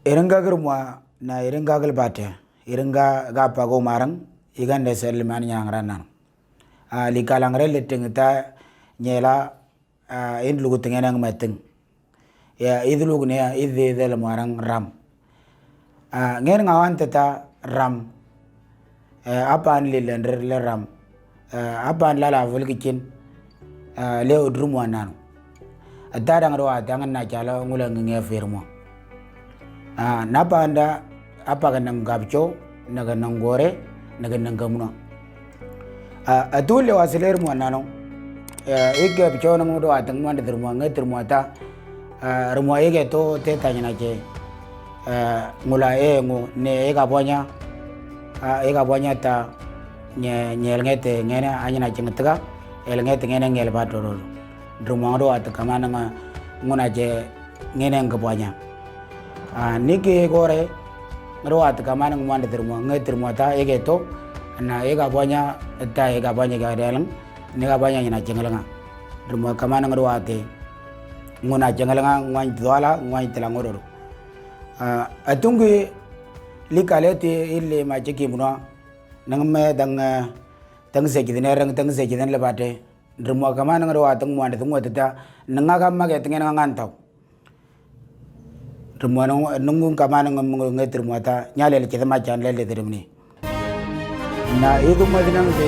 Iringa girmwa na iringa gilbate iringa ga pago marang igan de sel man nyangran li kalangre liting ta nyela in lugu tingenang mating ya idlug ne idhe del marang ram ngeen ngawan ta ram apan lilender le ram apan lala vulkikin le udrumu nan adadang ro adangan na chala ngula nge firmo napanda apa ganang gabcho naga nangore naga nangamno atule wasiler mo nano ege bcho nang do atang man dirmo ngatirmo ta rumo ege to te tanya ke ngula ngo ne ega bonya ta nyel ngete ngena anyina cingtga el ngete ngena ngel batoro drumo do atakamana nguna je ngene ngbonya niki gore rawat kamana ngmande termo ngetermo ta egeto na ega bonya ta ega bonya ga delang niga bonya ina jengalanga termo kamana ngrawate nguna jengalanga ngwan dwala ngwan telangoro atungi likaleti ille ma jiki muno nangme dang sekidine rang dang sekidine lebate termo kamana ngrawate ngwande ngwata nanga kamma ge tengen ngantaw rumano nungun kamana ngetir muata nyale kita macan lele terumni na itu madinang de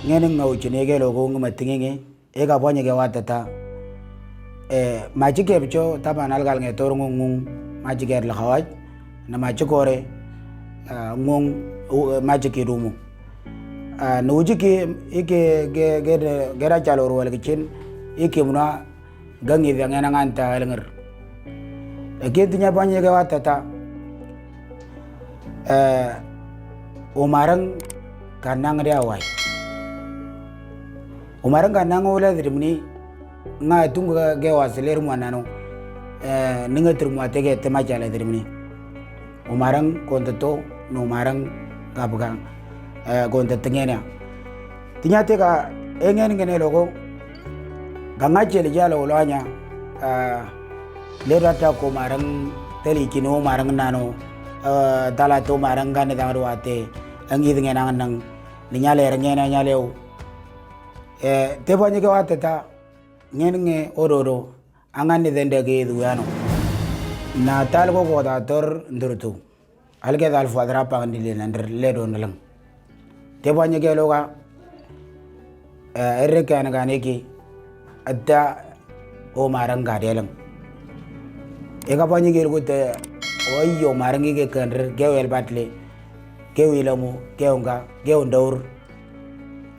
ngene ngau chine ge logo ngamatinge ega bonya ge watata majike bicho taban algal nge torngung majike la khawaj na majikore ngung majike rumu nujike ike ge ra chalo ro walgichin ike muna gangi ngena nganta lenger Kintinya banyak watata umarang kanang dia awai umarang kanang ula dirimni nga tunga ge wasiler manano ninga turma tege tema jala dirimni umarang kontato no umarang gabugang konta tengena tinya tega engen ngene logo ganga jele jala ulanya lerata ko marang teli kino marang nano dala to marang gane dang ruate angi dengan nang ninyale rengena nyaleu te banye ke watata ngenge ororo angane dende ge duano na tal ko da tor ndurtu alge dal fadra pa ngile nander le do nalang te banye ke loga erre kan gane ki adda o marang gadelang ega banyi gel gote oyo marangi ge kandre gewel batle gewilamu geunga geundaur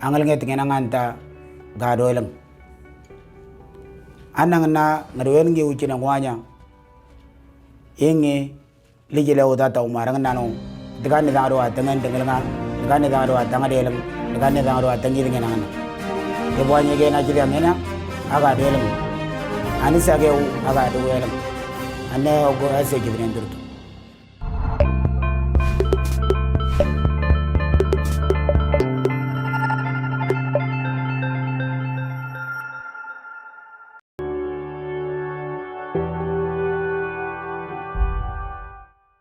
angal nget ngena nganta gadolang anang na ngarwen ngi uchina ngwanya inge lijele oda ta umarang nano digane daro atangan dengelanga digane daro atanga delang digane daro atangi ngena ngana e banyi ge na jida ngena aga delang anisa ge aga do welang ane ogo ase kidren durtu